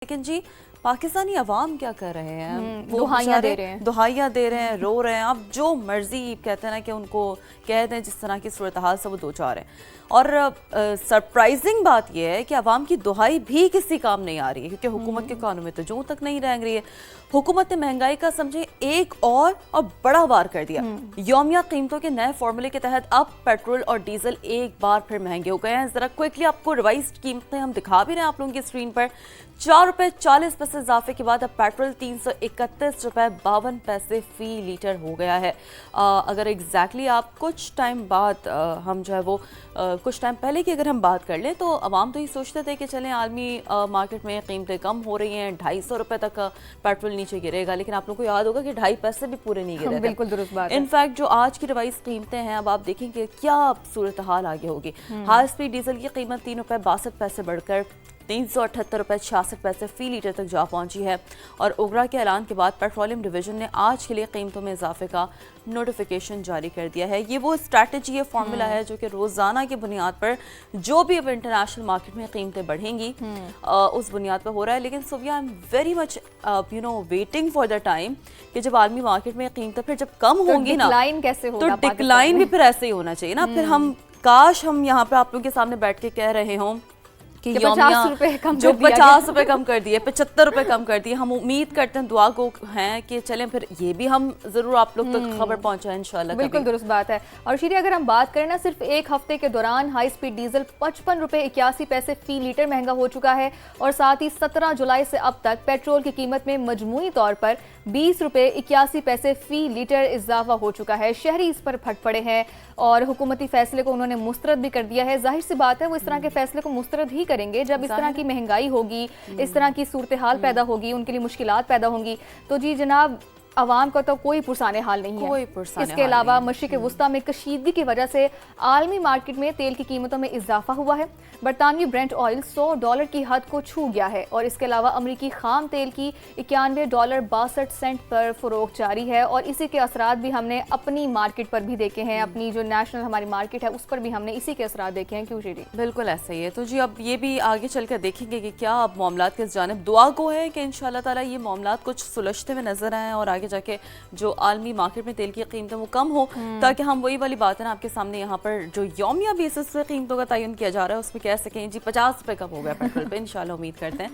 लेकिन जी पाकिस्तानी अवाम क्या कर रहे हैं? वो दुहाइयाँ दे रहे हैं, दुहाइयाँ दे रहे हैं, रो रहे हैं। अब जो मर्जी कहते हैं ना कि उनको कह दें जिस तरह की सूरत हाल से वो दो चार हैं। और सरप्राइजिंग बात यह है कि अवाम की दुहाई भी किसी काम नहीं आ रही है, क्योंकि हुकूमत के कानों में तो जूं तक नहीं रह रही है। हुकूमत ने महंगाई का समझे एक और बड़ा वार कर दिया। यौमिया कीमतों के नए फॉर्मूले के तहत अब पेट्रोल और डीजल एक बार फिर महंगे हो गए हैं। जरा क्विकली आपको रिवाइज्ड कीमतें हम दिखा भी रहे हैं आप लोगों की स्क्रीन पर। 4 रुपए 40 पैसे इजाफे के बाद अब पेट्रोल 331 रुपए 52 पैसे फी लीटर हो गया है। अगर एग्जैक्टली आप कुछ टाइम बाद हम जो है वो कुछ टाइम पहले की अगर हम बात कर लें तो अवाम तो ये सोचते थे कि चलें आलमी मार्केट में कीमतें कम हो रही हैं, 250 रुपए तक पेट्रोल नीचे गिरेगा, लेकिन आप लोगों को याद होगा कि 2.5 पैसे भी पूरे नहीं गिरे थे। बिल्कुल दुरुस्त बात है। इनफैक्ट जो आज की रिवाइज कीमतें हैं अब आप देखेंगे क्या सूरत हाल आगे होगी। हाई स्पीड डीजल की कीमत 3 रुपए 62 पैसे बढ़कर 378 रुपए 66 पैसे फी लीटर तक जा पहुंची है। और ओगरा के ऐलान के बाद पेट्रोलियम डिवीजन ने आज के लिए कीमतों में इजाफे का नोटिफिकेशन जारी कर दिया है। ये वो स्ट्रैटेजी है, फॉर्मूला है जो कि रोजाना की बुनियाद पर जो भी अब इंटरनेशनल मार्केट में कीमतें बढ़ेंगी उस बुनियाद पर हो रहा है। लेकिन Sophia I am very much waiting for the time कि जब आलमी मार्केट में कीमतें फिर जब कम होंगी ना कैसे होगा, तो डिक्लाइन भी फिर ऐसे ही होना चाहिए ना। फिर हम काश हम यहाँ पे आप लोगों के सामने बैठ के कह रहे हों कि 50 रुपए कम जो 50 रुपए कम कर दिए, 75 रुपए कम कर दिए। हम उम्मीद करते हैं, दुआ को हैं कि चलें फिर ये भी हम जरूर आप लोग तक खबर पहुंचाएं इंशाल्लाह। बिल्कुल दुरुस्त बात है। और शीरी अगर हम बात करें ना, सिर्फ एक हफ्ते के दौरान हाई स्पीड डीजल 55 रुपए 81 पैसे फी लीटर महंगा हो चुका है। और साथ ही 17 जुलाई से अब तक पेट्रोल की कीमत में मजमूई तौर पर 20 रुपए 81 पैसे फी लीटर इजाफा हो चुका है। शहरी इस पर फट पड़े हैं और हुकूमती फैसले को उन्होंने मुस्तरद भी कर दिया है। जाहिर सी बात है वो इस तरह के फैसले को मुस्तरद ही करेंगे जब इस तरह की महंगाई होगी, इस तरह की सूरत हाल पैदा होगी, उनके लिए मुश्किलात पैदा होंगी। तो जी जनाब, अवाम का तो कोई पुरसाने हाल नहीं है। इसके अलावा मशरिक़ वुस्ता में कशीदगी की वजह से आलमी मार्केट में तेल की कीमतों में इजाफा हुआ है। बरतानवी ब्रेंट ऑयल $100 की हद को छू गया है और इसके अलावा अमरीकी खाम तेल की $91.62 पर फरोख्त जारी है। और इसी के असरात भी हमने अपनी मार्केट पर भी देखे हैं, अपनी जो नेशनल हमारी मार्केट है उस पर भी हमने इसी के असरात देखे हैं। क्यों शीरी? बिल्कुल ऐसा ही है। तो जी अब ये भी आगे चलकर देखेंगे कि क्या अब मामलात किस जानिब। दुआ को है कि इंशाल्लाह ताला ये मामलात कुछ सुलझते हुए नजर आए और आगे जाके जो आलमी मार्केट में तेल की कीमतें वो कम हो, ताकि हम वही वाली बात है ना आपके सामने यहाँ पर जो यौमिया बेसिस पे कीमतों का तयन किया जा रहा है उसमें कह सकें जी 50 रुपए कम हो गया पेट्रोल पे। इंशाल्लाह उम्मीद करते हैं